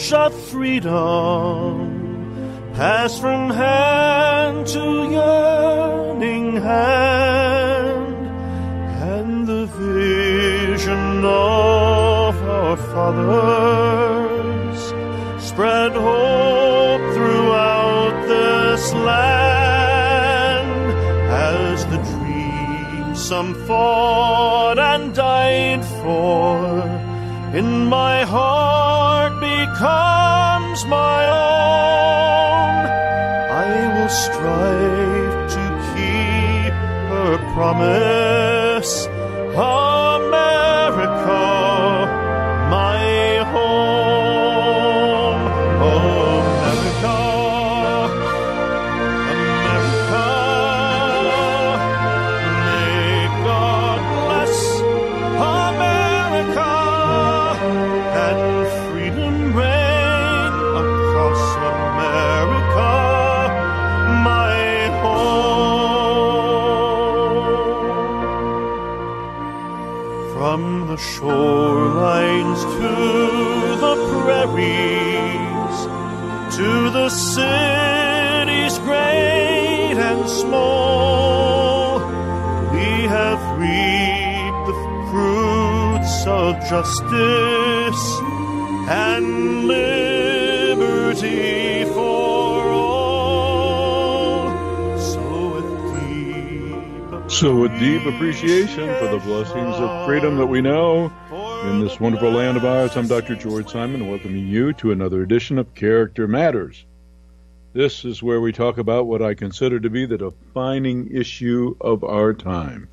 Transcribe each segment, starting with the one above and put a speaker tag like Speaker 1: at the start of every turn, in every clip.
Speaker 1: torch of freedom pass from hand to yearning hand, and the vision of our fathers spread hope throughout this land, as the dream some fought and died for in my heart becomes my own. I will strive to keep her promise, America, my home. America, America, may God bless America, and freedom reign across America, my home. From the shorelines to the prairies, to the cities great and small, we have reaped the fruits of justice and liberty for all.
Speaker 2: So with deep appreciation for the blessings of freedom that we know in this wonderful land of ours, I'm Dr. George Simon, welcoming you to another edition of Character Matters. This is where we talk about what I consider to be the defining issue of our time,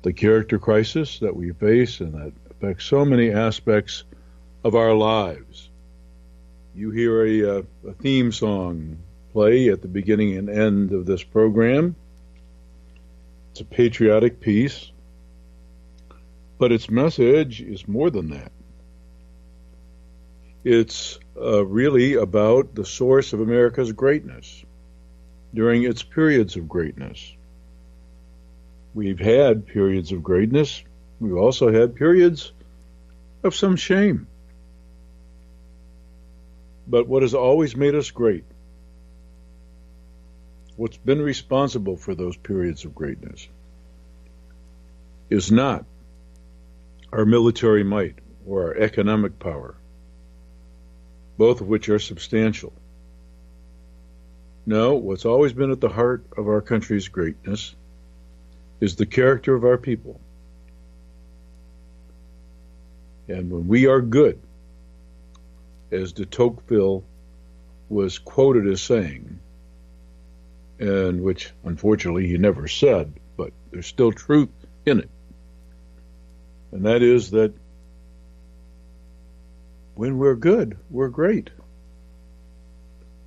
Speaker 2: the character crisis that we face and that affects so many aspects of our lives. You hear a theme song play at the beginning and end of this program. It's a patriotic piece, but its message is more than that. It's really about the source of America's greatness during its periods of greatness. We've had periods of greatness. We've also had periods of some shame. But what has always made us great, what's been responsible for those periods of greatness, is not our military might or our economic power, both of which are substantial. No, what's always been at the heart of our country's greatness is the character of our people. And when we are good, as de Tocqueville was quoted as saying, and which unfortunately he never said, but there's still truth in it, and that is that when we're good, we're great.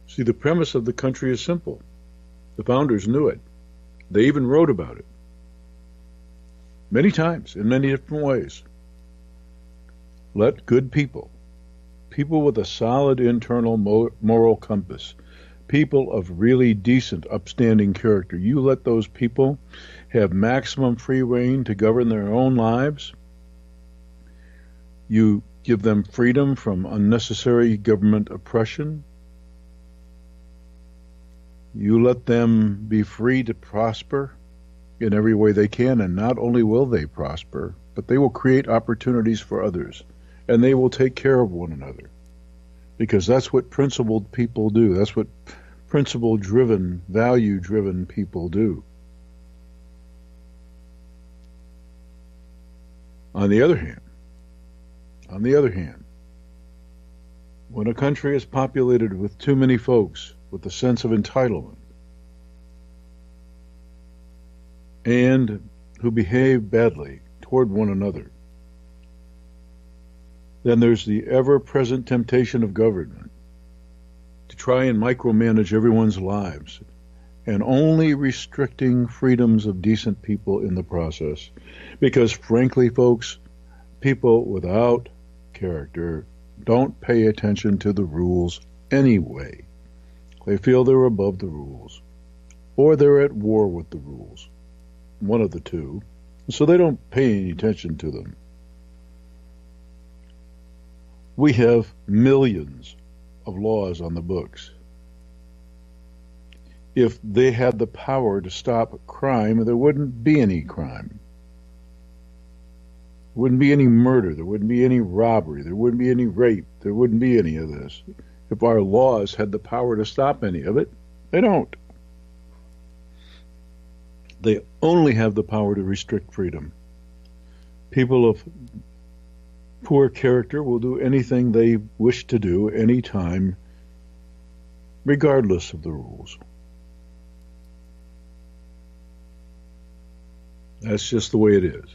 Speaker 2: See, the premise of the country is simple. The founders knew it. They even wrote about it many times in many different ways. Let good people with a solid internal moral compass, people of really decent, upstanding character, you let those people have maximum free rein to govern their own lives. You give them freedom from unnecessary government oppression. You let them be free to prosper in every way they can, and not only will they prosper, but they will create opportunities for others, and they will take care of one another, because that's what principled people do. That's what principle-driven, value-driven people do. On the other hand, when a country is populated with too many folks with a sense of entitlement and who behave badly toward one another, then there's the ever-present temptation of government to try and micromanage everyone's lives, and only restricting freedoms of decent people in the process. Because frankly, folks, people without character don't pay attention to the rules anyway. They feel they're above the rules, or they're at war with the rules, one of the two, so they don't pay any attention to them. We have millions of laws on the books. If they had the power to stop crime, there wouldn't be any crime. There wouldn't be any murder. There wouldn't be any robbery. There wouldn't be any rape. There wouldn't be any of this. If our laws had the power to stop any of it, they don't. They only have the power to restrict freedom. People of poor character will do anything they wish to do anytime, regardless of the rules. That's just the way it is.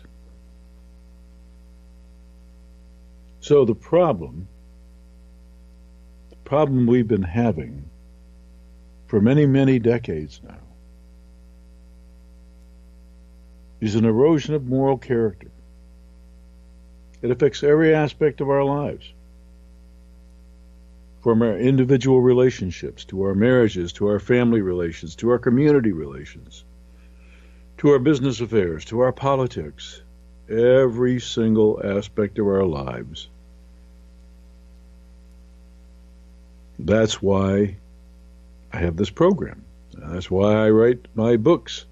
Speaker 2: So the problem we've been having for many, many decades now is an erosion of moral character. It affects every aspect of our lives, from our individual relationships, to our marriages, to our family relations, to our community relations, to our business affairs, to our politics, every single aspect of our lives. That's why I have this program. That's why I write my books.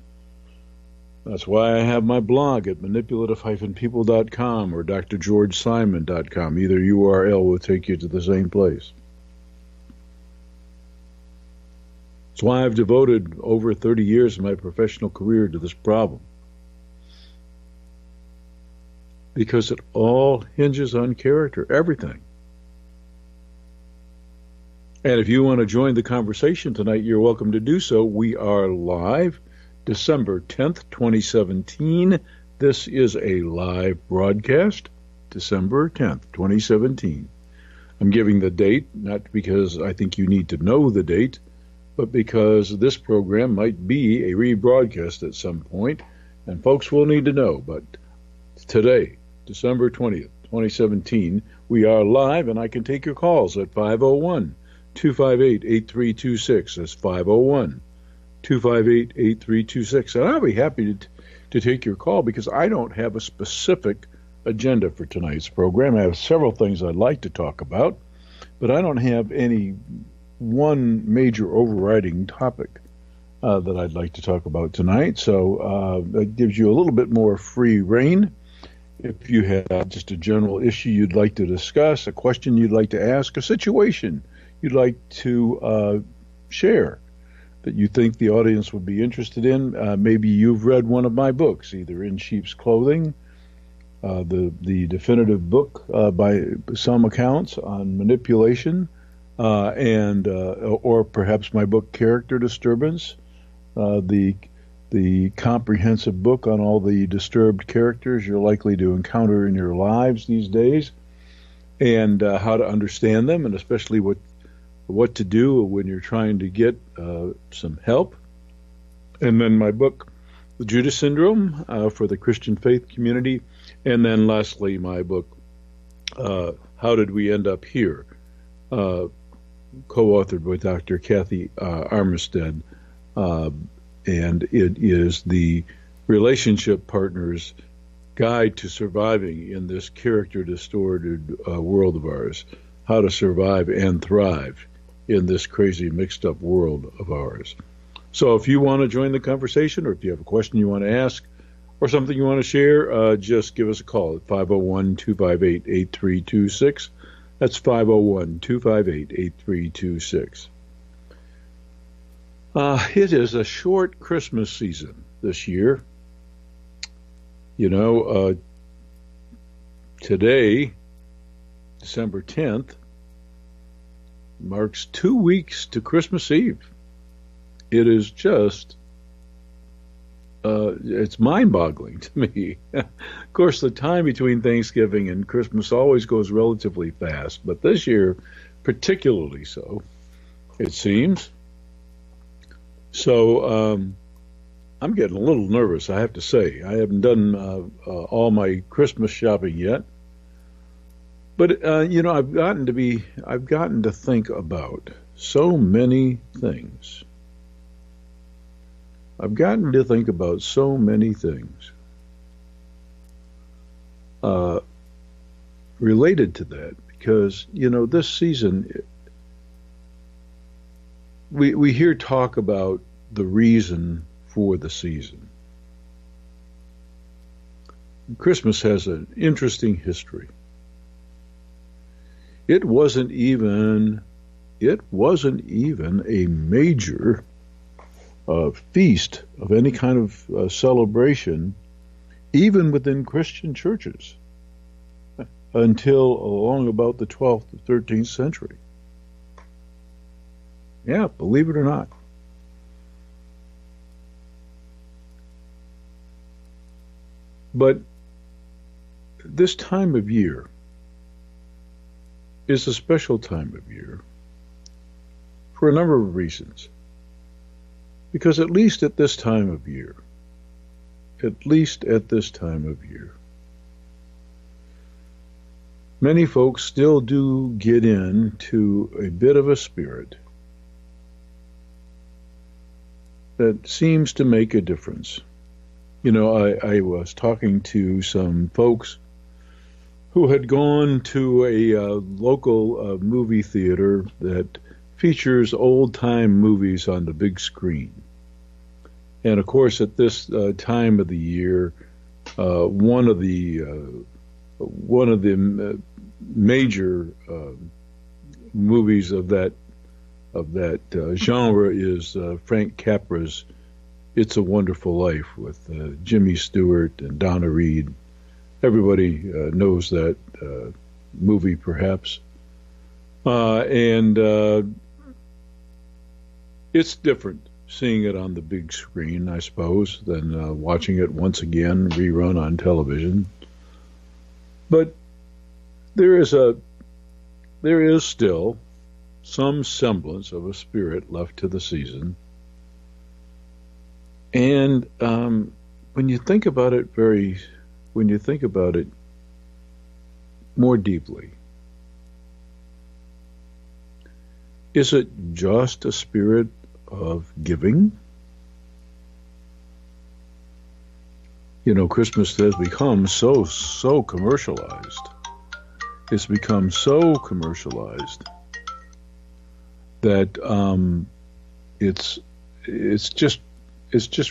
Speaker 2: That's why I have my blog at manipulative-people.com or drgeorgesimon.com. Either URL will take you to the same place. That's why I've devoted over 30 years of my professional career to this problem. Because it all hinges on character, everything. And if you want to join the conversation tonight, you're welcome to do so. We are live December 10th, 2017. This is a live broadcast, December 10th, 2017. I'm giving the date, not because I think you need to know the date, but because this program might be a rebroadcast at some point, and folks will need to know. But today, December 20th, 2017, we are live, and I can take your calls at 501-258-8326. That's 501-258-8326. And I'll be happy to take your call because I don't have a specific agenda for tonight's program. I have several things I'd like to talk about, but I don't have any one major overriding topic that I'd like to talk about tonight. So that gives you a little bit more free rein. If you have just a general issue you'd like to discuss, a question you'd like to ask, a situation you'd like to share that you think the audience would be interested in, maybe you've read one of my books, either In Sheep's Clothing, the definitive book by some accounts on manipulation, or perhaps my book Character Disturbance, the comprehensive book on all the disturbed characters you're likely to encounter in your lives these days, and how to understand them, and especially what to do when you're trying to get some help. And then my book, The Judas Syndrome, for the Christian faith community. And then lastly, my book, How Did We End Up Here, co-authored by Dr. Kathy Armistead. And it is the relationship partner's guide to surviving in this character-distorted world of ours, how to survive and thrive in this crazy mixed-up world of ours. So if you want to join the conversation, or if you have a question you want to ask, or something you want to share, just give us a call at 501-258-8326. That's 501-258-8326. It is a short Christmas season this year. You know, today, December 10th, marks 2 weeks to Christmas Eve. It is just, it's mind-boggling to me. Of course, the time between Thanksgiving and Christmas always goes relatively fast, but this year, particularly so, it seems. So, I'm getting a little nervous, I have to say. I haven't done all my Christmas shopping yet. But, you know, I've gotten to think about so many things. I've gotten to think about so many things related to that, because, this season, we hear talk about the reason for the season. Christmas has an interesting history. It wasn't even a major feast of any kind of celebration, even within Christian churches, until along about the 12th or 13th century. Yeah, believe it or not. But this time of year is a special time of year for a number of reasons. Because at least at this time of year, many folks still do get into a bit of a spirit that seems to make a difference. I was talking to some folks who had gone to a local movie theater that features old-time movies on the big screen. And of course, at this time of the year, one of the major movies of that genre is Frank Capra's "It's a Wonderful Life" with Jimmy Stewart and Donna Reed. Everybody knows that movie, perhaps, and it's different seeing it on the big screen, I suppose, than watching it once again rerun on television. But there is still some semblance of a spirit left to the season. And when you think about it more deeply, is it just a spirit of giving? Christmas has become so commercialized. It's become so commercialized that it's just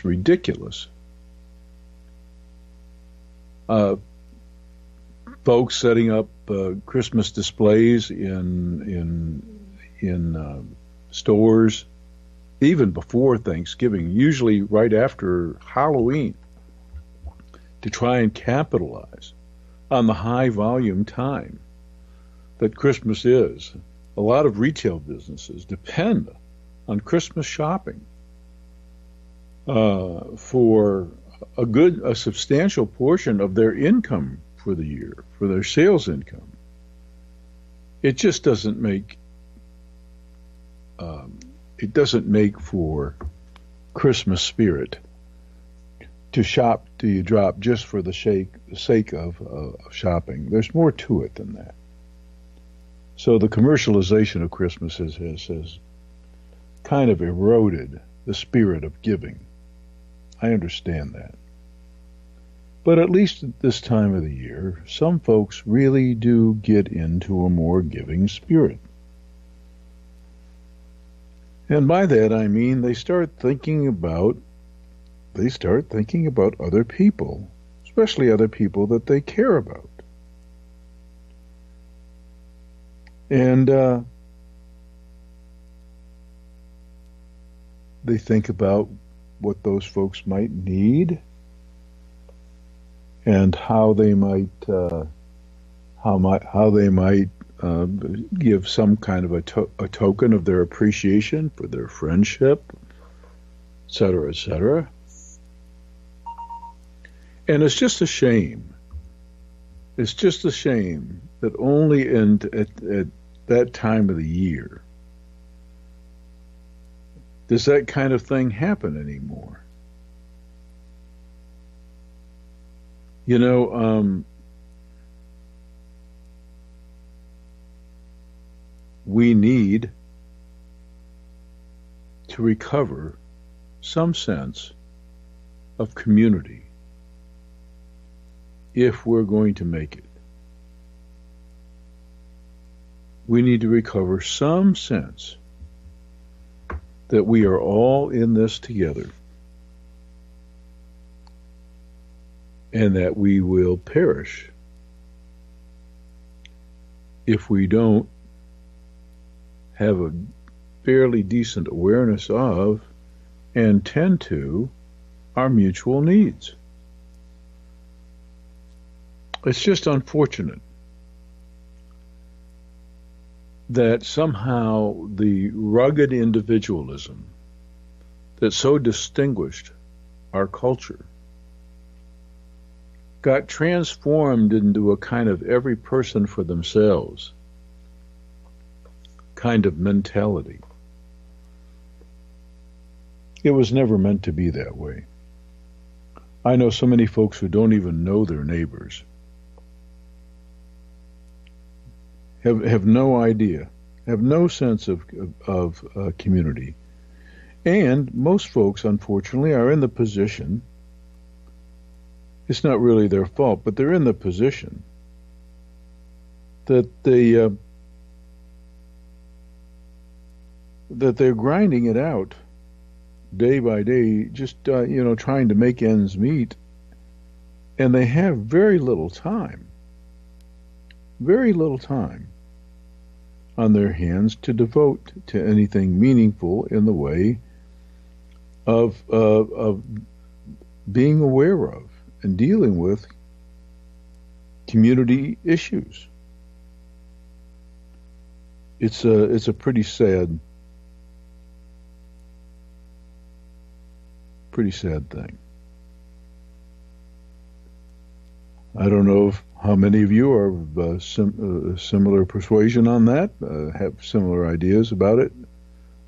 Speaker 2: ridiculous. Folks setting up Christmas displays in stores even before Thanksgiving, usually right after Halloween, to try and capitalize on the high volume time that Christmas is. A lot of retail businesses depend on Christmas shopping for a substantial portion of their income for the year, for their sales income. It just doesn't make for Christmas spirit to shop till you drop just for the sake of shopping. There's more to it than that. So the commercialization of Christmas has kind of eroded the spirit of giving. I understand that. But at least at this time of the year, some folks really do get into a more giving spirit. And by that I mean they start thinking about other people, especially other people that they care about. And they think about what those folks might need and how they might give some kind of a token of their appreciation for their friendship, etc., etc. And it's just a shame. It's just a shame that only at that time of the year does that kind of thing happen anymore. We need to recover some sense of community if we're going to make it. we need to recover some sense that we are all in this together and that we will perish if we don't have a fairly decent awareness of and tend to our mutual needs. It's just unfortunate that somehow the rugged individualism that so distinguished our culture got transformed into a kind of every person for themselves kind of mentality. It was never meant to be that way. I know so many folks who don't even know their neighbors, have no idea, have no sense of community. And most folks, unfortunately, are in the position, it's not really their fault, but they're in the position that they're grinding it out day by day, just trying to make ends meet, and they have very little time on their hands to devote to anything meaningful in the way of being aware of and dealing with community issues. It's a pretty sad thing. I don't know how many of you are of similar persuasion on that, have similar ideas about it.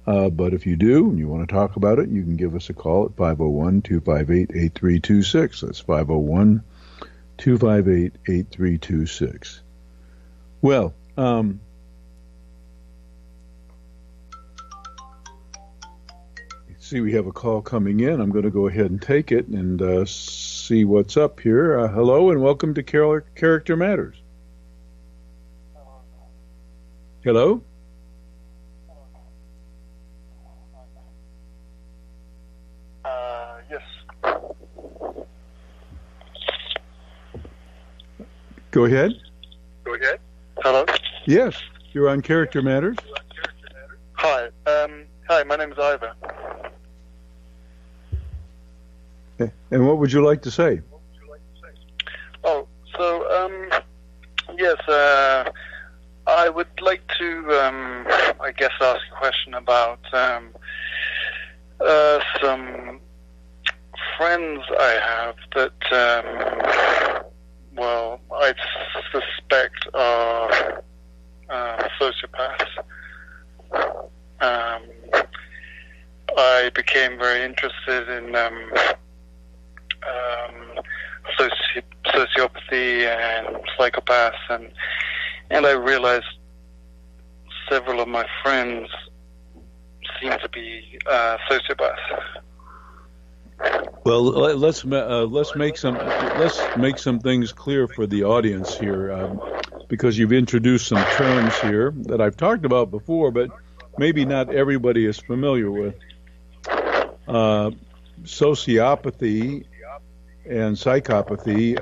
Speaker 2: But if you do and you want to talk about it, you can give us a call at 501-258-8326. That's 501-258-8326. Well, see, we have a call coming in. I'm going to go ahead and take it and see what's up here. Hello and welcome to Character Matters. Hello?
Speaker 3: Yes.
Speaker 2: Go ahead.
Speaker 3: Hello?
Speaker 2: Yes, you're on Character Matters.
Speaker 3: Hi. Hi, my name is Ivor.
Speaker 2: And what would you like to say?
Speaker 3: Oh, so, yes, I would like to, I guess, ask a question about some friends I have that, I suspect are sociopaths. I became very interested in sociopathy and psychopaths, and I realized several of my friends seem to be sociopaths.
Speaker 2: Well, let's make some things clear for the audience here, because you've introduced some terms here that I've talked about before, but maybe not everybody is familiar with. Sociopathy and psychopathy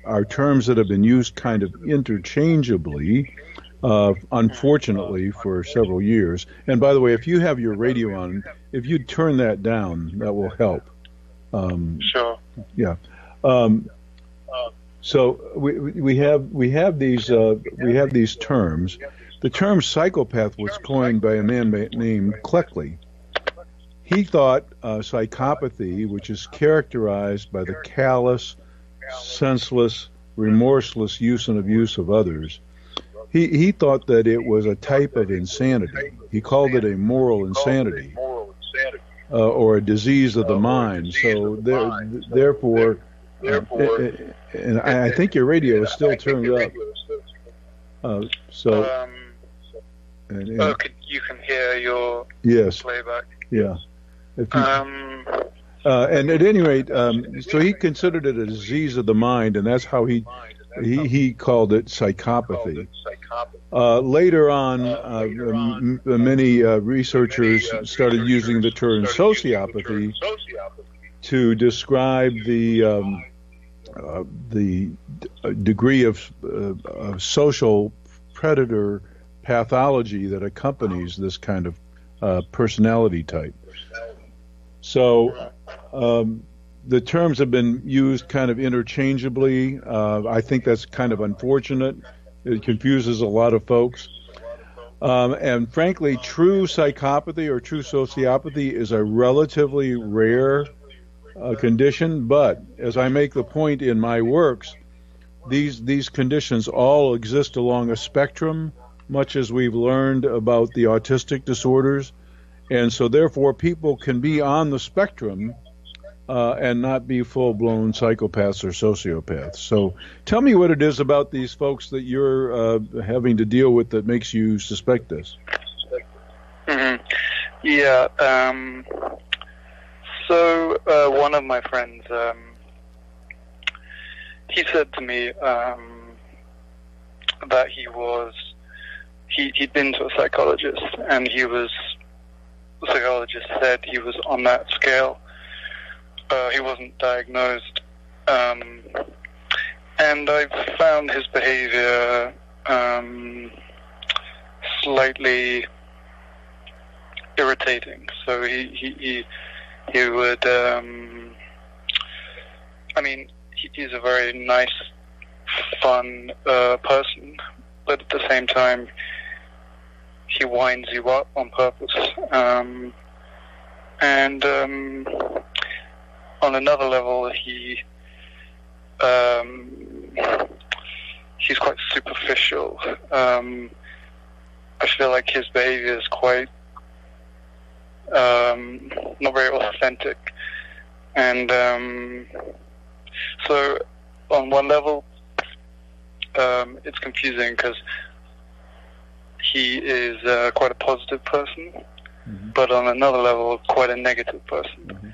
Speaker 2: are terms that have been used kind of interchangeably, unfortunately, for several years. And by the way, if you have your radio on, if you turn that down, that will help.
Speaker 3: Sure.
Speaker 2: Yeah. So we have these terms. The term psychopath was coined by a man named Cleckley. He thought psychopathy, which is characterized by the callous, senseless, remorseless use and abuse of others, he thought that it was a type of insanity. He called it a moral insanity, or a disease of the mind. So therefore, and I think your radio is still turned up.
Speaker 3: You can hear your playback.
Speaker 2: Yeah. And at any rate, so he considered it a disease of the mind, and that's how he he called it psychopathy. Later on, many researchers started using the term sociopathy to describe the degree of social predator pathology that accompanies this kind of personality type. So the terms have been used kind of interchangeably. I think that's kind of unfortunate. It confuses a lot of folks. And frankly, true psychopathy or true sociopathy is a relatively rare condition, but as I make the point in my works, these conditions all exist along a spectrum, much as we've learned about the autistic disorders. And so therefore people can be on the spectrum and not be full-blown psychopaths or sociopaths. So tell me what it is about these folks that you're having to deal with that makes you suspect this.
Speaker 3: Mm-hmm. Yeah. So one of my friends, he said to me that he'd been to a psychologist, and the psychologist said he was on that scale. He wasn't diagnosed, and I found his behavior slightly irritating. So he would, he's a very nice, fun person, but at the same time, he winds you up on purpose. And on another level, he's quite superficial. I feel like his behavior is quite not very authentic, and so on one level, it's confusing because he is quite a positive person, mm-hmm. but on another level, quite a negative person.
Speaker 2: Mm-hmm.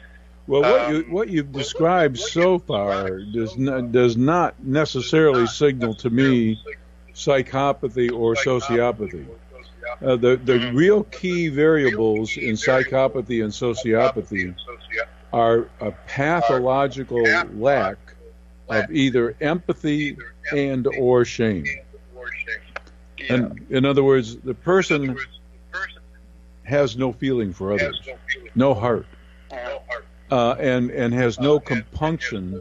Speaker 2: Well, what you've described so far does not necessarily signal to me psychopathy or sociopathy. The real key variables in psychopathy and sociopathy are a pathological lack of either empathy and or shame. And in other words, the person has no feeling for others, no heart, and has no compunction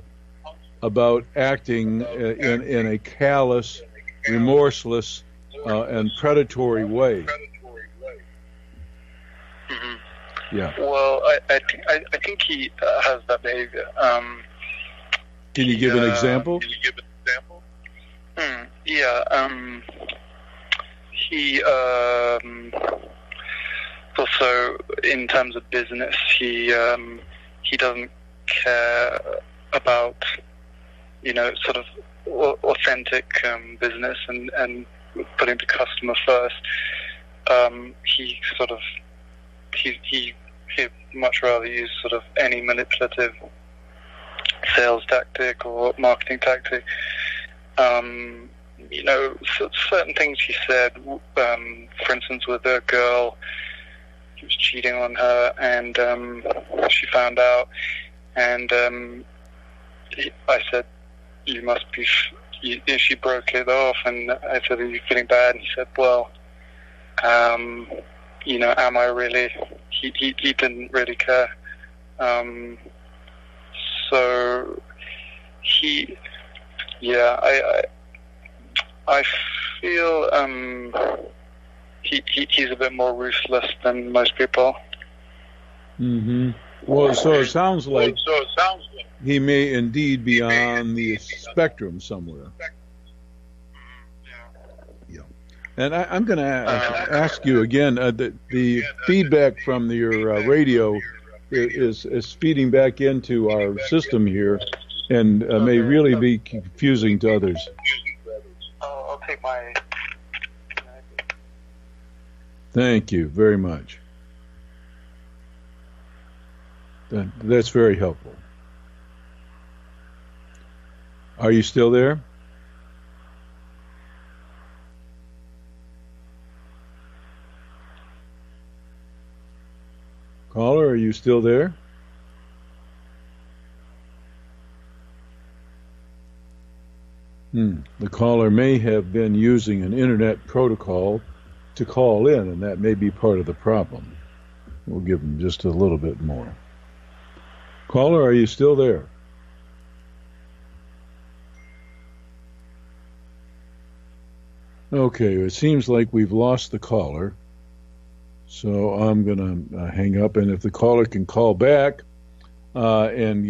Speaker 2: about acting in a callous, remorseless, and predatory way.
Speaker 3: Mm-hmm.
Speaker 2: Yeah.
Speaker 3: Well, I think he has that behavior.
Speaker 2: Can you give an example?
Speaker 3: Yeah. He also, in terms of business, he doesn't care about sort of authentic business and putting the customer first. He'd much rather use sort of any manipulative sales tactic or marketing tactic. Certain things he said, for instance, with a girl, he was cheating on her, and she found out, and I said, you must be, she broke it off, and I said, are you feeling bad? And he said, well, am I really? He didn't really care. I feel he's a bit more ruthless than most people.
Speaker 2: Mm-hmm. Well, so it sounds like he may indeed be on the spectrum somewhere. Yeah. And I'm going to ask you again, the feedback from your radio is feeding back into our system here and may really be confusing to others.
Speaker 3: I'll take my...
Speaker 2: Thank you very much. That's very helpful. Are you still there? Caller, are you still there? The caller may have been using an internet protocol to call in, and that may be part of the problem. We'll give him just a little bit more. Caller, are you still there? Okay, it seems like we've lost the caller, so I'm going to hang up, and if the caller can call back, and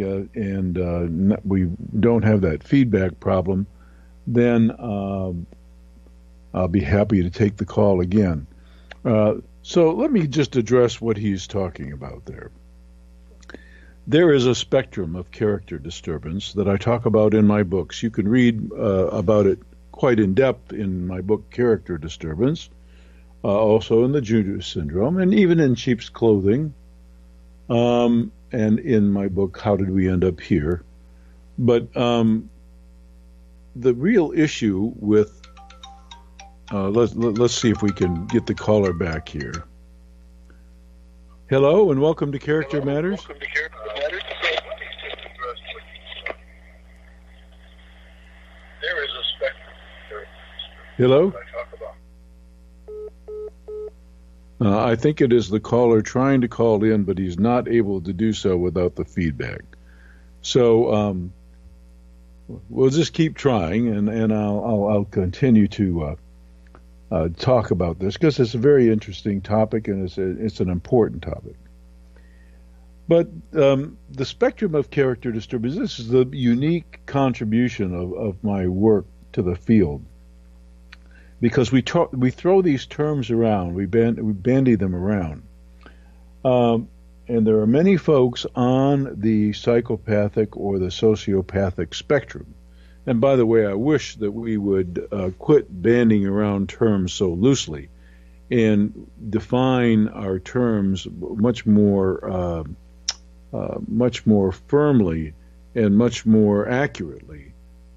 Speaker 2: we don't have that feedback problem, then I'll be happy to take the call again. So let me just address what he's talking about there. There is a spectrum of character disturbance that I talk about in my books. You can read about it quite in depth in my book, Character Disturbance, also in the Judas syndrome, and even in Sheep's Clothing, and in my book, How Did We End Up Here? But the real issue with let's see if we can get the caller back here. Hello and welcome to Character Matters.
Speaker 3: There is a spectrum.
Speaker 2: Hello. I think it is the caller trying to call in, but he's not able to do so without the feedback. So we'll just keep trying, and I'll continue to talk about this because it's a very interesting topic and it's an important topic. But the spectrum of character disturbance, this is the unique contribution of my work to the field, because we throw these terms around, we bandy them around. And there are many folks on the psychopathic or the sociopathic spectrum. And by the way, I wish that we would quit bandying around terms so loosely and define our terms much more firmly and much more accurately,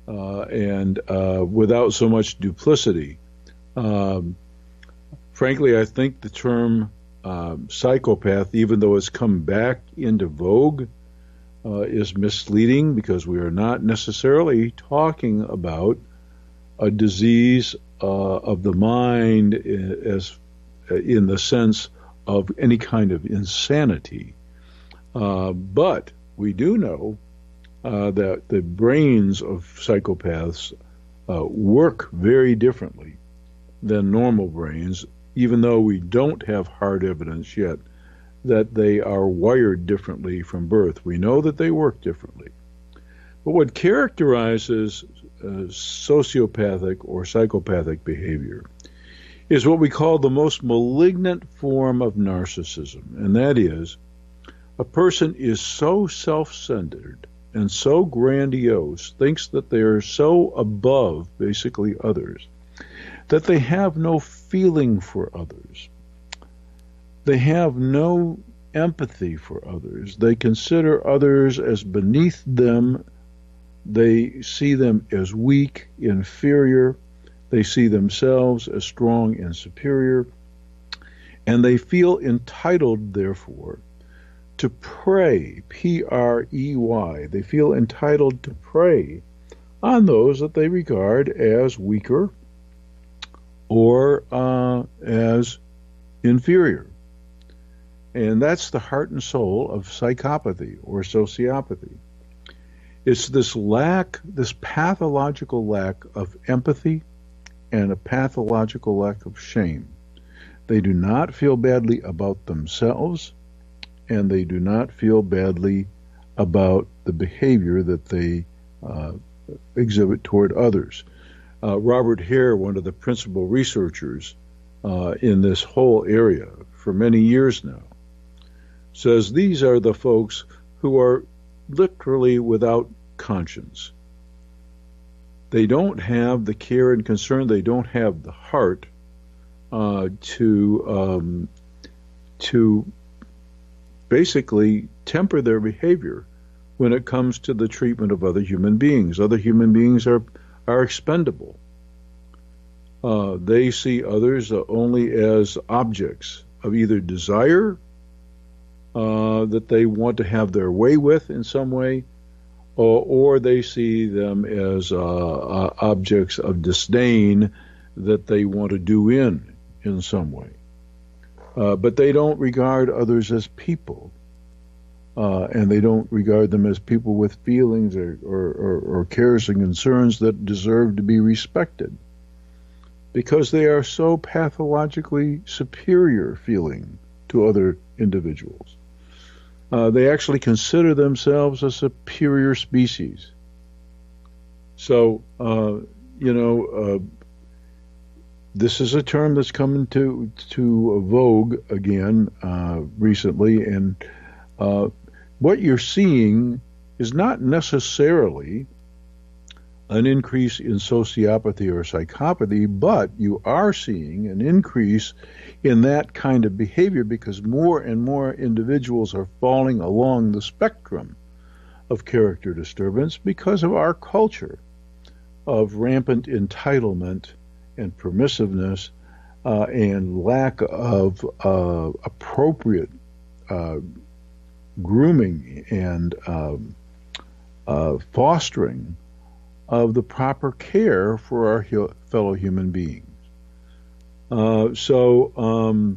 Speaker 2: and without so much duplicity. Frankly, I think the term psychopath, even though it's come back into vogue, is misleading, because we are not necessarily talking about a disease of the mind as in the sense of any kind of insanity. But we do know that the brains of psychopaths work very differently than normal brains, even though we don't have hard evidence yet that they are wired differently from birth. We know that they work differently. But what characterizes sociopathic or psychopathic behavior is what we call the most malignant form of narcissism, and that is a person is so self-centered and so grandiose, thinks that they are so above basically others, that they have no feeling for others. They have no empathy for others. They consider others as beneath them. They see them as weak, inferior. They see themselves as strong and superior. And they feel entitled, therefore, to prey, P-R-E-Y. They feel entitled to prey on those that they regard as weaker or as inferior. And that's the heart and soul of psychopathy or sociopathy. It's this lack, this pathological lack of empathy and a pathological lack of shame. They do not feel badly about themselves, and they do not feel badly about the behavior that they exhibit toward others. Robert Hare, one of the principal researchers in this whole area for many years now, says these are the folks who are literally without conscience. They don't have the care and concern, they don't have the heart to basically temper their behavior when it comes to the treatment of other human beings. Other human beings are expendable. They see others only as objects of either desire that they want to have their way with in some way, or they see them as objects of disdain that they want to do in some way. But they don't regard others as people, and they don't regard them as people with feelings or cares and concerns that deserve to be respected, because they are so pathologically superior feeling to other individuals. They actually consider themselves a superior species. So, this is a term that's come into vogue again recently, and what you're seeing is not necessarily an increase in sociopathy or psychopathy, but you are seeing an increase in that kind of behavior because more and more individuals are falling along the spectrum of character disturbance because of our culture of rampant entitlement and permissiveness and lack of appropriate grooming and fostering of the proper care for our fellow human beings. So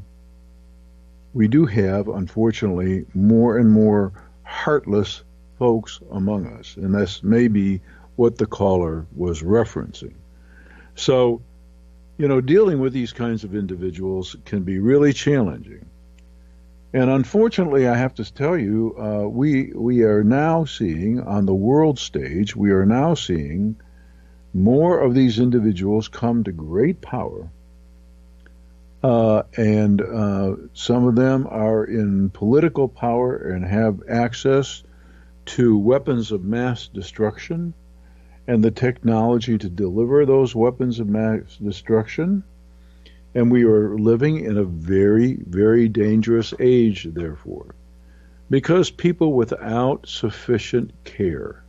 Speaker 2: we do have, unfortunately, more and more heartless folks among us, and that's maybe what the caller was referencing. So, dealing with these kinds of individuals can be really challenging. And unfortunately, I have to tell you, we are now seeing, on the world stage, we are now seeing more of these individuals come to great power. And some of them are in political power and have access to weapons of mass destruction and the technology to deliver those weapons of mass destruction. And we are living in a very, very dangerous age, therefore, because people without sufficient care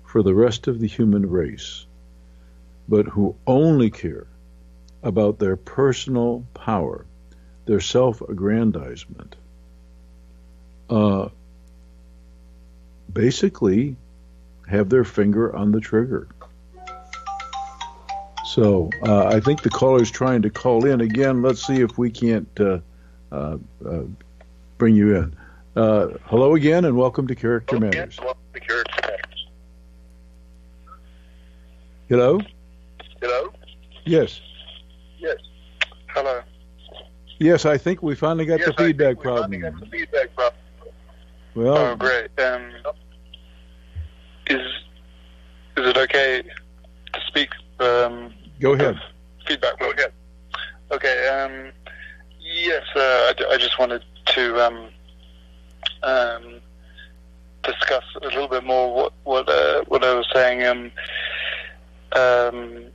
Speaker 2: for the rest of the human race, but who only care about their personal power, their self-aggrandizement, basically have their finger on the trigger. So I think the caller is trying to call in again. Let's see if we can't bring you in. Hello again, and welcome to Character Matters. Hello?
Speaker 3: Hello?
Speaker 2: Yes.
Speaker 3: Yes. Hello.
Speaker 2: Yes, I think we finally got the feedback problem. Well,
Speaker 3: oh, great. Is it okay to speak?
Speaker 2: Go ahead.
Speaker 3: Feedback. Go ahead. Okay. Yes. I just wanted to discuss a little bit more what I was saying. The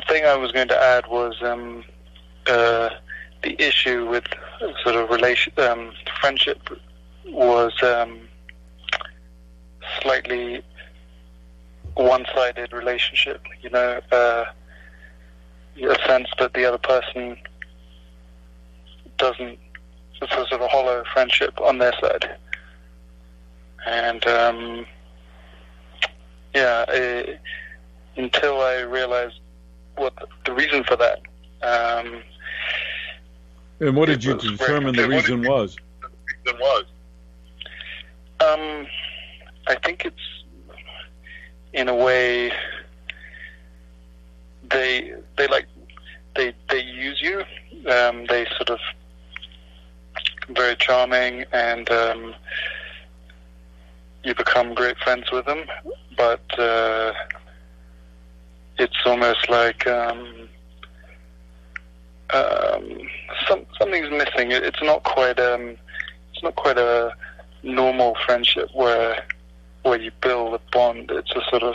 Speaker 3: thing I was going to add was the issue with sort of friendship was slightly one-sided relationship, a sense that the other person doesn't, it's a sort of hollow friendship on their side. And until I realized what the reason for that.
Speaker 2: And what did you determine the reason was?
Speaker 3: I think it's, in a way, they use you. They sort of very charming, and you become great friends with them. But it's almost like something's missing. It's not quite a normal friendship where you build a bond. It's a sort of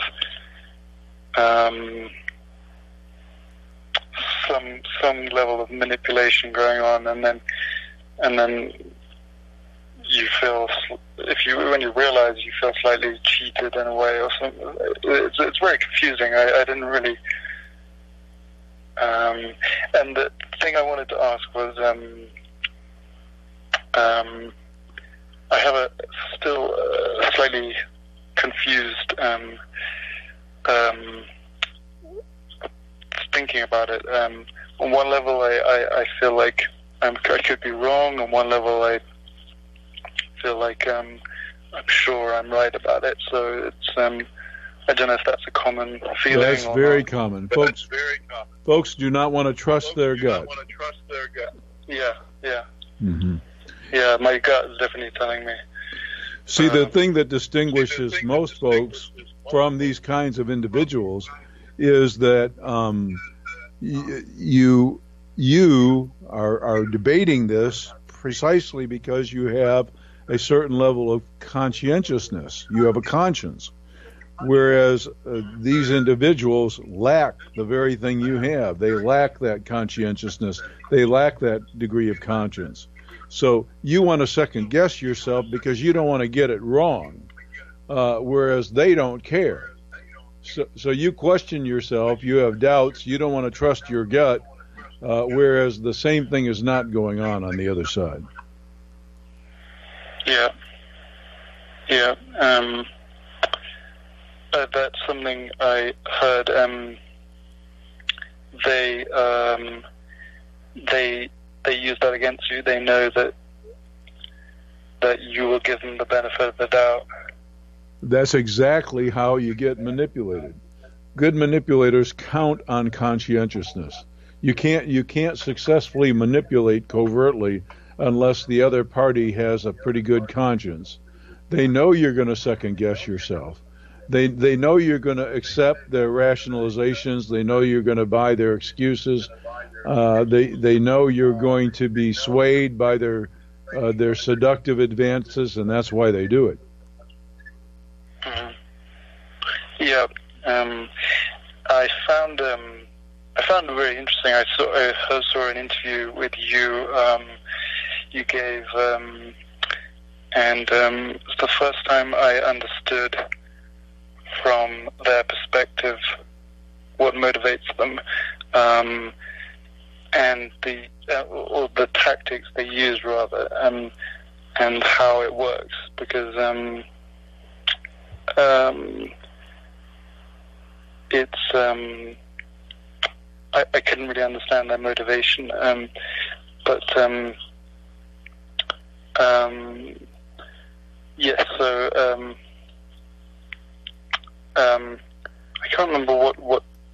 Speaker 3: some level of manipulation going on, and then you feel, when you realize, you feel slightly cheated in a way or something. It's very confusing. I didn't really. And the thing I wanted to ask was, I have a still slightly confused thinking about it. On one level, I feel like I could be wrong. On one level, I feel like I'm sure I'm right about it. So it's I don't know if that's a common feeling.
Speaker 2: That's
Speaker 3: or
Speaker 2: very
Speaker 3: not.
Speaker 2: common. Folks do not want to trust their gut.
Speaker 3: Yeah.
Speaker 2: Mm-hmm.
Speaker 3: Yeah, my gut is definitely telling me.
Speaker 2: See, the thing that distinguishes most folks from these kinds of individuals is that you are debating this precisely because you have a certain level of conscientiousness. You have a conscience, whereas these individuals lack the very thing you have. They lack that conscientiousness. They lack that degree of conscience. So you want to second guess yourself because you don't want to get it wrong, whereas they don't care. So you question yourself, you have doubts, you don't want to trust your gut, whereas the same thing is not going on the other side.
Speaker 3: Yeah. That's something I heard. They use that against you. They know that you will give them the benefit of the doubt.
Speaker 2: That's exactly how you get manipulated. Good manipulators count on conscientiousness. You can't successfully manipulate covertly unless the other party has a pretty good conscience. They know you're going to second guess yourself. They know you're going to accept their rationalizations. They know you're going to buy their excuses. They know you're going to be swayed by their seductive advances, and that's why they do it.
Speaker 3: Mm-hmm. Yeah, I found it very interesting. I saw an interview with you. You gave, and it's the first time I understood from their perspective what motivates them, and or the tactics they use rather, and how it works. Because it's I couldn't really understand their motivation, but yes. So I can't remember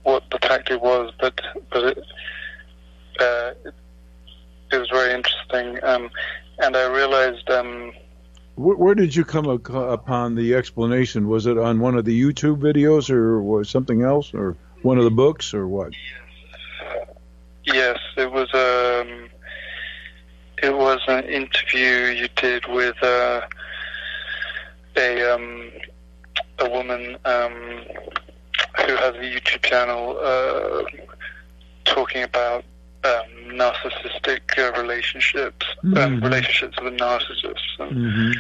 Speaker 3: what the tactic was, but it was very interesting, and I realized.
Speaker 2: Where did you come upon the explanation? Was it on one of the YouTube videos, or was something else, or one of the books, or what?
Speaker 3: Yes, it was an interview you did with a woman who has a YouTube channel talking about narcissistic relationships, relationships with narcissists. And,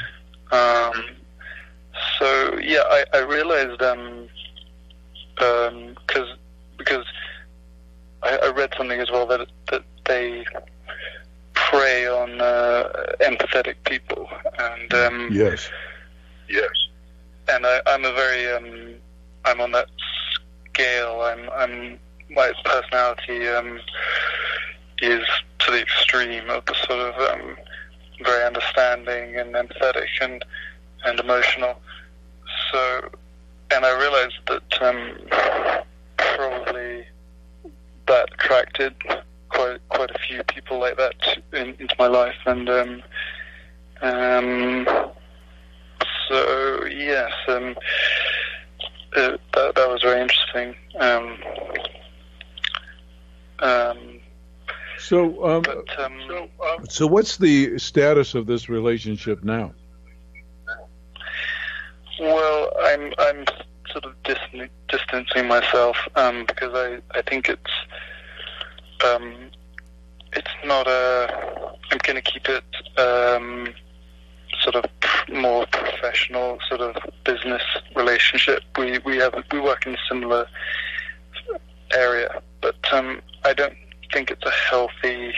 Speaker 3: so yeah, I realized because I read something as well that they prey on empathetic people, and
Speaker 2: yes,
Speaker 3: and I'm a very I'm on that scale. I'm my personality is to the extreme of the sort of very understanding and empathetic and emotional. So, and I realized that probably that attracted quite a few people like that into my life, and so yes, that was very interesting.
Speaker 2: So what's the status of this relationship now?
Speaker 3: Well, I'm sort of distancing myself because I think it's not I'm going to keep it sort of more professional, sort of business relationship. We work in a similar area, but I don't think it's a healthy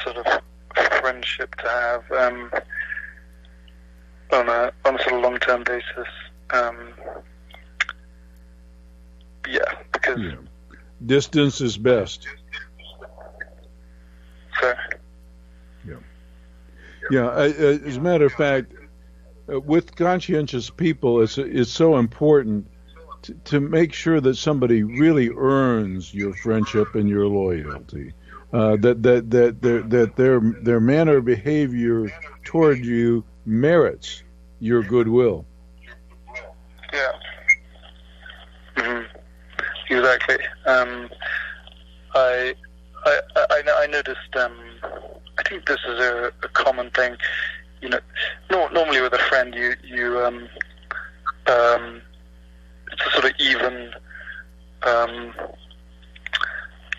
Speaker 3: sort of friendship to have on a sort of long-term basis. Because
Speaker 2: distance is best.
Speaker 3: So.
Speaker 2: As a matter of fact, with conscientious people, it's so important to make sure that somebody really earns your friendship and your loyalty. That their manner of behavior toward you merits your goodwill.
Speaker 3: Yeah. Exactly. I noticed. I think this is a common thing. Normally with a friend, you it's a sort of even.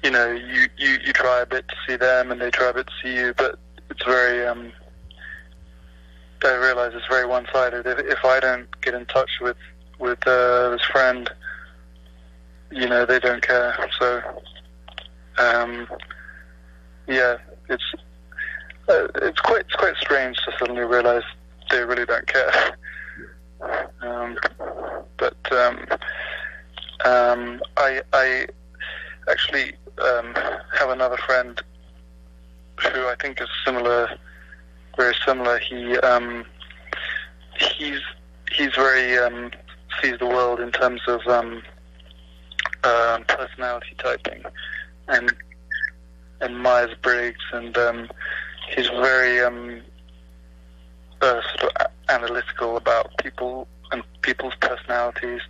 Speaker 3: You try a bit to see them, and they try a bit to see you, but it's very. I realize it's very one-sided. If I don't get in touch with this friend, they don't care. So, it's quite strange to suddenly realize they really don't care. I actually have another friend who I think is very similar. He's very sees the world in terms of personality typing and Myers-Briggs, and he's very sort of analytical about people and people's personalities,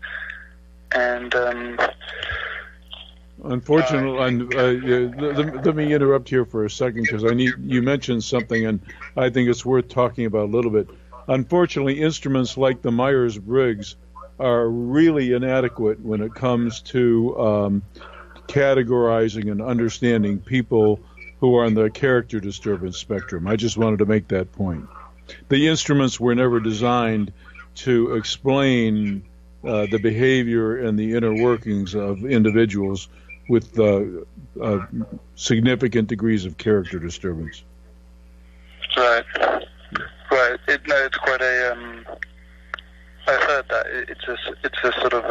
Speaker 3: and
Speaker 2: unfortunately, let me interrupt here for a second, because you mentioned something, and I think it's worth talking about a little bit. Unfortunately, instruments like the Myers-Briggs are really inadequate when it comes to categorizing and understanding people who are on the character disturbance spectrum. I just wanted to make that point. The instruments were never designed to explain the behavior and the inner workings of individuals with significant degrees of character disturbance.
Speaker 3: Right. It's quite a. I've heard that it's a sort of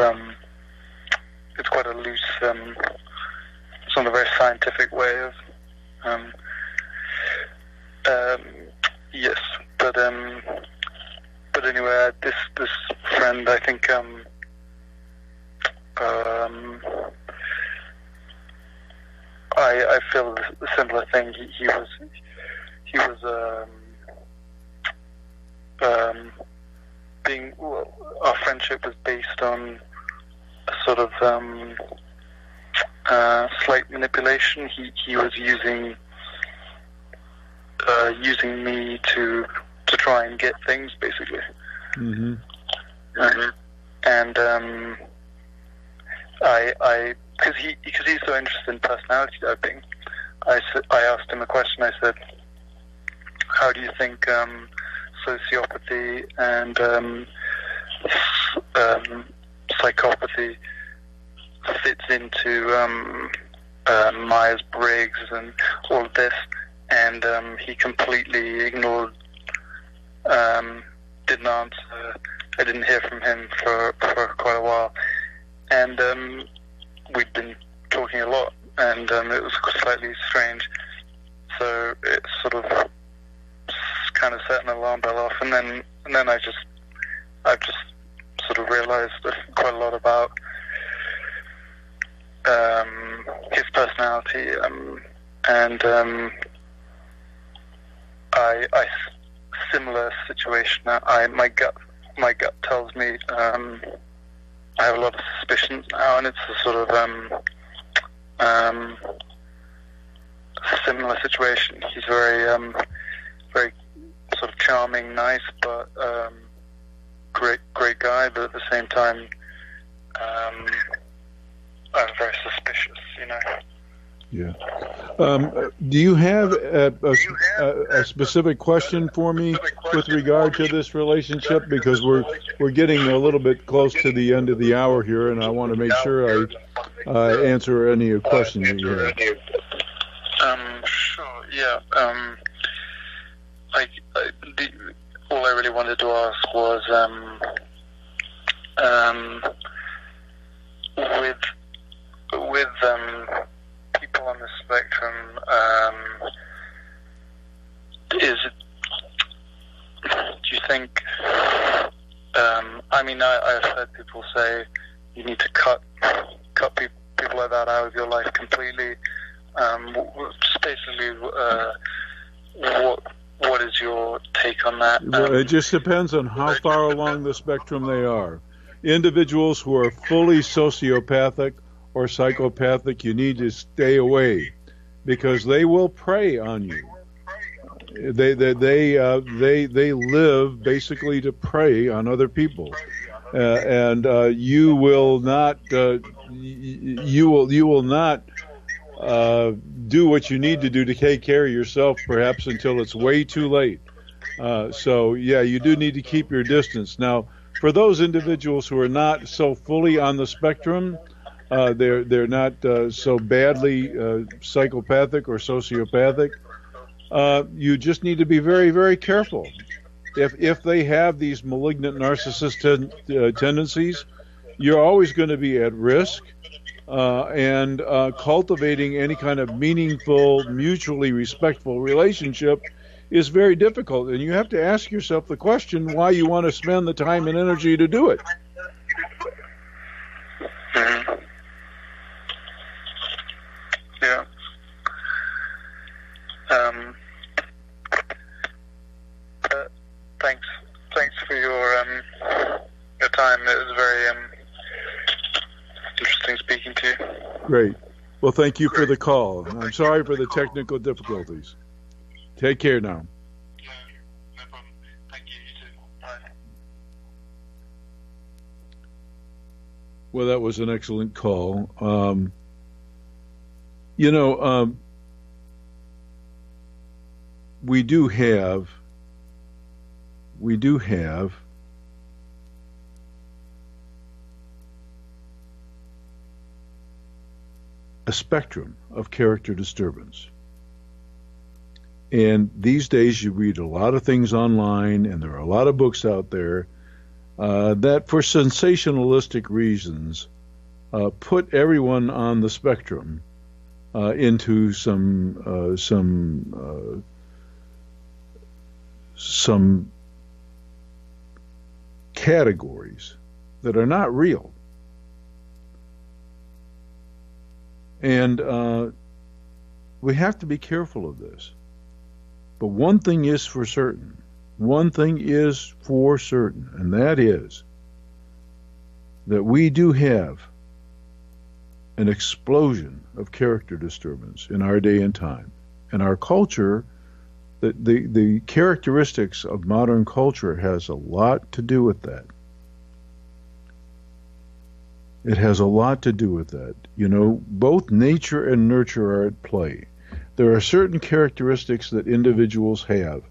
Speaker 3: it's quite a loose, it's not a very scientific way of. Yes, but anyway, this friend, I think I feel a similar thing. He was our friendship was based on a sort of slight manipulation. He was using me to try and get things, basically.
Speaker 2: Mm-hmm.
Speaker 3: And because he's so interested in personality typing, I asked him a question. I said, "How do you think sociopathy and psychopathy fits into Myers-Briggs and all of this?" And he completely ignored, didn't answer. I didn't hear from him for quite a while. And we'd been talking a lot, and it was slightly strange. So it sort of kind of set an alarm bell off. And then I've just sort of realized quite a lot about his personality, and I similar situation. My gut tells me I have a lot of suspicions now, and it's a sort of similar situation. He's very sort of charming, nice, but great guy. But at the same time, I'm very suspicious,
Speaker 2: Yeah. Do you have a specific question for me with regard to this relationship? Because we're getting a little bit close to the end of the hour here, and I want to make sure I answer any of the questions that you have.
Speaker 3: Sure. Yeah. all I really wanted to ask was, with people on the spectrum, do you think? I've heard people say you need to cut people like that out of your life completely. Just basically, what is your take on that?
Speaker 2: Well, it just depends on how far along the spectrum they are. Individuals who are fully sociopathic or psychopathic, you need to stay away, because they will prey on you. They live basically to prey on other people, and you will not do what you need to do to take care of yourself, perhaps until it's way too late. So yeah, you do need to keep your distance. Now, for those individuals who are not so fully on the spectrum, they're not so badly psychopathic or sociopathic, you just need to be very, very careful. If they have these malignant narcissist tendencies, you're always going to be at risk, and cultivating any kind of meaningful, mutually respectful relationship is very difficult. And you have to ask yourself the question why you want to spend the time and energy to do it.
Speaker 3: Mm-hmm. Yeah. Thanks for your time. It was very interesting speaking to you.
Speaker 2: Great. Well, thank you for the call. I'm sorry for the technical difficulties. Take care now.
Speaker 3: Yeah, no problem. Thank you. You too. Bye.
Speaker 2: Well, that was an excellent call. We do have a spectrum of character disturbance. And these days you read a lot of things online, and there are a lot of books out there that, for sensationalistic reasons, put everyone on the spectrum into some categories that are not real. And we have to be careful of this. But one thing is for certain, and that is that we do have an explosion of character disturbance in our day and time. And our culture, the characteristics of modern culture has a lot to do with that. It has a lot to do with that. Both nature and nurture are at play. There are certain characteristics that individuals have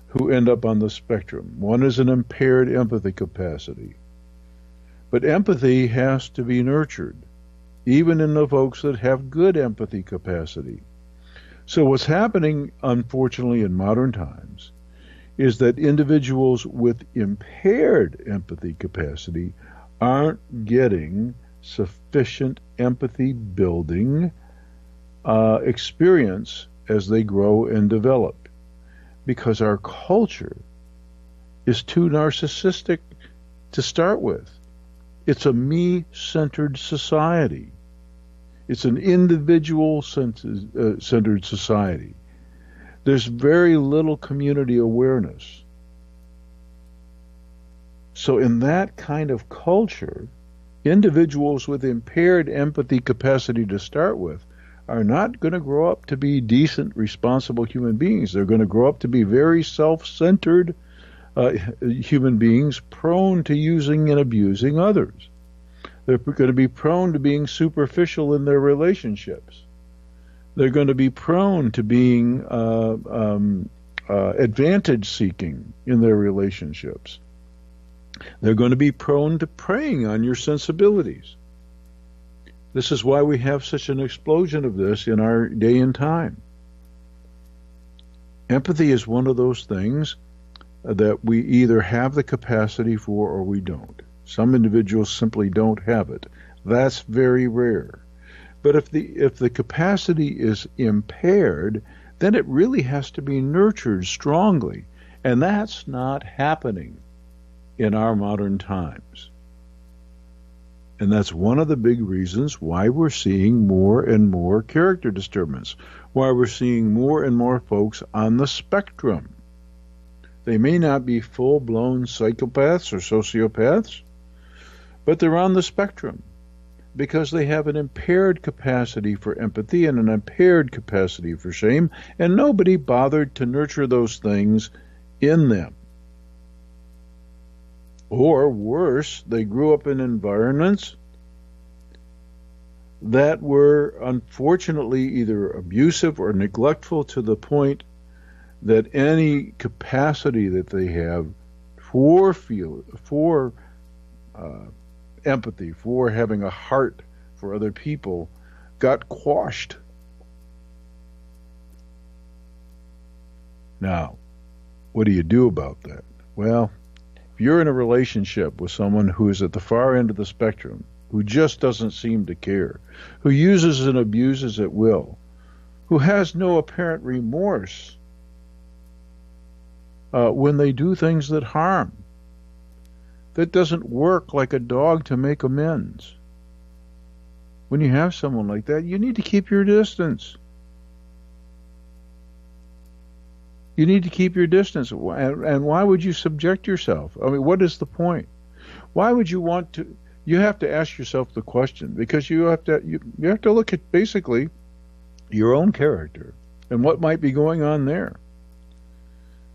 Speaker 2: who end up on the spectrum. One is an impaired empathy capacity. But empathy has to be nurtured, even in the folks that have good empathy capacity. So what's happening, unfortunately, in modern times is that individuals with impaired empathy capacity aren't getting sufficient empathy building experience as they grow and develop, because our culture is too narcissistic to start with. It's a me-centered society. It's an individual-centered society. There's very little community awareness. So in that kind of culture, individuals with impaired empathy capacity to start with are not going to grow up to be decent, responsible human beings. They're going to grow up to be very self-centered human beings, prone to using and abusing others. They're going to be prone to being superficial in their relationships. They're going to be prone to being advantage-seeking in their relationships. They're going to be prone to preying on your sensibilities. This is why we have such an explosion of this in our day and time. Empathy is one of those things that we either have the capacity for or we don't. Some individuals simply don't have it. That's very rare. But if the capacity is impaired, then it really has to be nurtured strongly. And that's not happening in our modern times. And that's one of the big reasons why we're seeing more and more character disturbance, why we're seeing more and more folks on the spectrum. They may not be full-blown psychopaths or sociopaths, but they're on the spectrum because they have an impaired capacity for empathy and an impaired capacity for shame, and nobody bothered to nurture those things in them. Or worse, they grew up in environments that were unfortunately either abusive or neglectful to the point that any capacity that they have for empathy, for having a heart for other people, got quashed. Now, what do you do about that? Well, if you're in a relationship with someone who is at the far end of the spectrum, who just doesn't seem to care, who uses and abuses at will, who has no apparent remorse when they do things that harm, that doesn't work like a dog to make amends. When you have someone like that, you need to keep your distance. You need to keep your distance. And why would you subject yourself? I mean, what is the point? Why would you want to? You have to ask yourself the question, because you have to look at basically your own character and what might be going on there.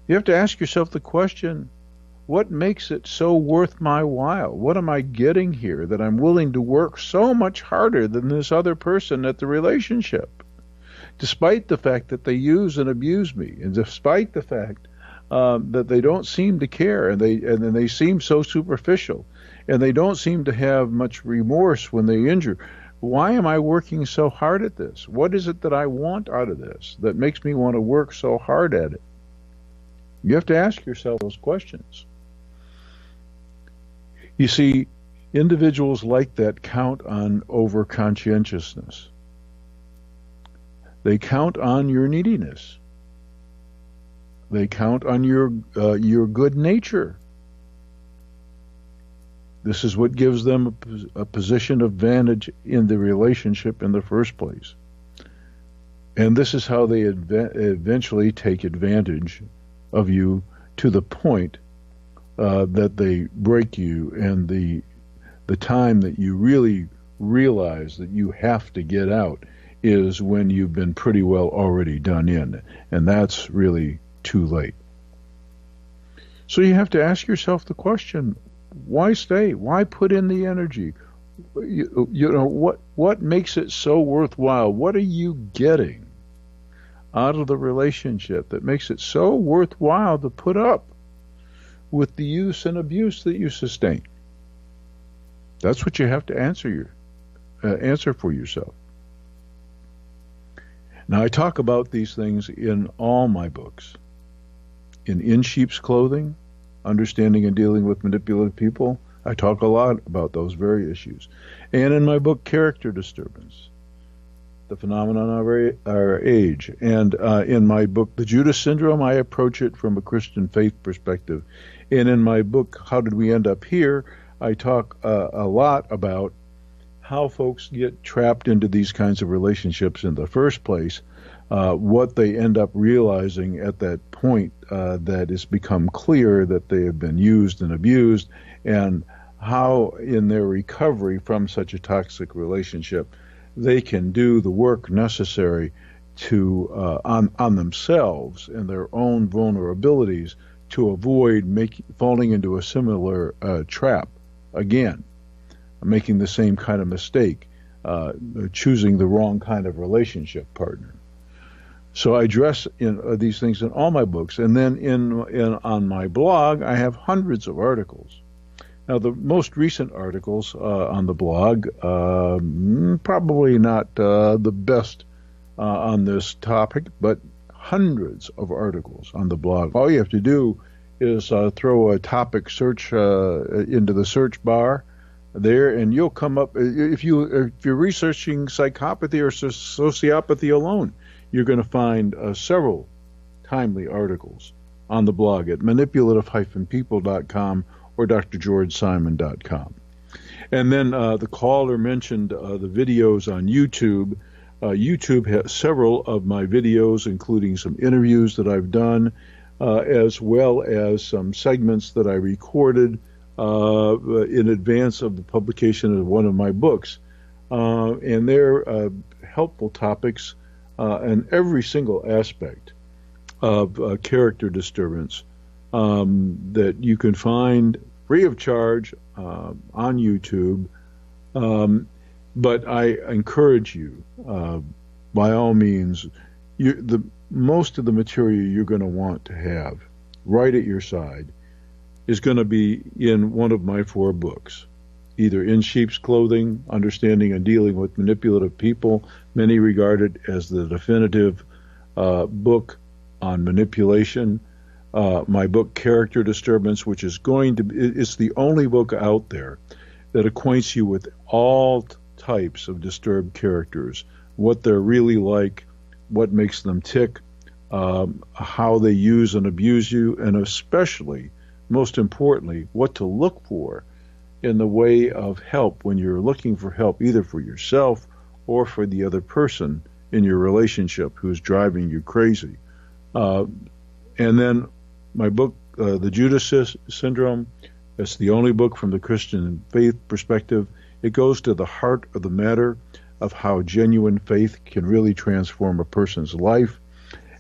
Speaker 2: You have to ask yourself the question, what makes it so worth my while? What am I getting here that I'm willing to work so much harder than this other person at the relationship? Despite the fact that they use and abuse me, and despite the fact that they don't seem to care, and they seem so superficial, and they don't seem to have much remorse when they injure. Why am I working so hard at this? What is it that I want out of this that makes me want to work so hard at it? You have to ask yourself those questions. You see, individuals like that count on over-conscientiousness. They count on your neediness. They count on your good nature. This is what gives them a position of advantage in the relationship in the first place. And this is how they eventually take advantage of you to the point that they break you, and the time that you really realize that you have to get out is when you've been pretty well already done in, and that's really too late. So you have to ask yourself the question, why stay? Why put in the energy? You know, what makes it so worthwhile? What are you getting out of the relationship that makes it so worthwhile to put up with the use and abuse that you sustain? That's what you have to answer for yourself. Now, I talk about these things in all my books. In Sheep's Clothing, Understanding and Dealing with Manipulative People, I talk a lot about those very issues. And in my book, Character Disturbance, The Phenomenon of Our Age. And in my book, The Judas Syndrome, I approach it from a Christian faith perspective. And in my book, How Did We End Up Here, I talk a lot about how folks get trapped into these kinds of relationships in the first place, what they end up realizing at that point that it's become clear that they have been used and abused, and how in their recovery from such a toxic relationship they can do the work necessary to on themselves and their own vulnerabilities to avoid falling into a similar trap again, making the same kind of mistake, choosing the wrong kind of relationship partner. So I address these things in all my books, and then on my blog I have hundreds of articles. Now, the most recent articles on the blog, probably not the best on this topic, but hundreds of articles on the blog. All you have to do is throw a topic search into the search bar there, and you'll come up. If you're researching psychopathy or sociopathy alone, you're going to find several timely articles on the blog at manipulative-people.com or drgeorgesimon.com. And then the caller mentioned the videos on YouTube. YouTube has several of my videos, including some interviews that I've done, as well as some segments that I recorded in advance of the publication of one of my books. And they're helpful topics in every single aspect of character disturbance that you can find free of charge on YouTube. But I encourage you, by all means, most of the material you're going to want to have right at your side is going to be in one of my 4 books, either In Sheep's Clothing, Understanding and Dealing with Manipulative People. Many regard it as the definitive book on manipulation. My book, Character Disturbance, which is it's the only book out there that acquaints you with all types of disturbed characters, what they're really like, what makes them tick, how they use and abuse you, and especially, most importantly, what to look for in the way of help when you're looking for help, either for yourself or for the other person in your relationship who's driving you crazy. And then my book, The Judas Syndrome, it's the only book from the Christian faith perspective. It goes to the heart of the matter of how genuine faith can really transform a person's life.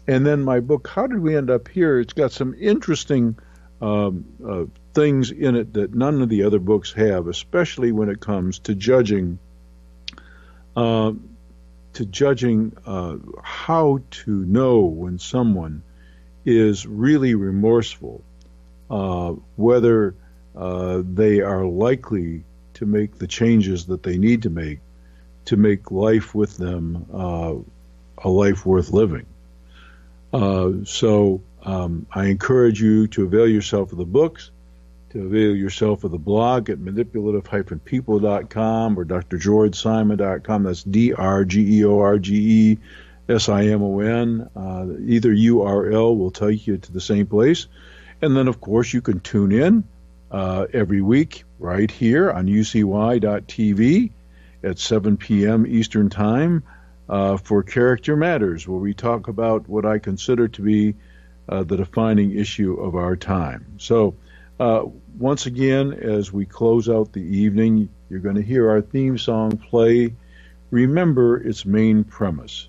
Speaker 2: And then my book, How Did We End Up Here? It's got some interesting things in it that none of the other books have, especially when it comes to judging how to know when someone is really remorseful, whether they are likely to make the changes that they need to make life with them a life worth living. So I encourage you to avail yourself of the books, to avail yourself of the blog at manipulative-people.com or drgeorgesimon.com. That's DRGEORGESIMON. Either URL will take you to the same place. And then, of course, you can tune in every week right here on UCY.TV at 7 p.m. Eastern Time for Character Matters, where we talk about what I consider to be the defining issue of our time. So once again, as we close out the evening, you're going to hear our theme song play. Remember its main premise,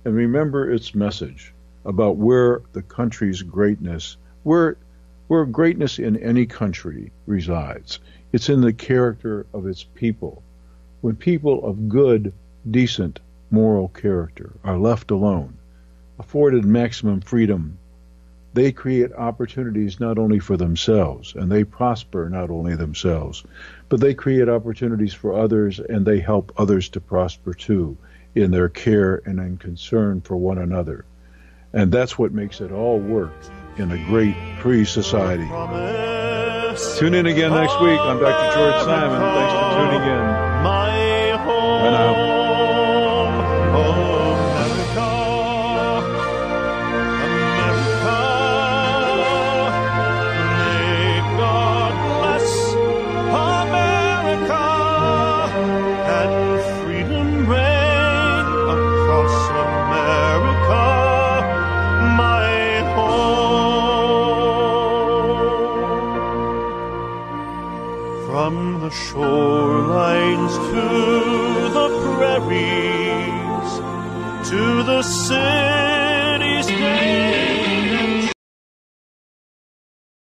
Speaker 2: and remember its message about where the country's greatness, where greatness in any country resides. It's in the character of its people. When people of good, decent, moral character are left alone, afforded maximum freedom, they create opportunities not only for themselves, and they prosper not only themselves, but they create opportunities for others, and they help others to prosper too in their care and in concern for one another. And that's what makes it all work in a great free society. Tune in again next week. I'm Dr. George Simon. Thanks for tuning in.
Speaker 1: My home.
Speaker 2: Bye now.
Speaker 1: From the shorelines to the prairies, to the city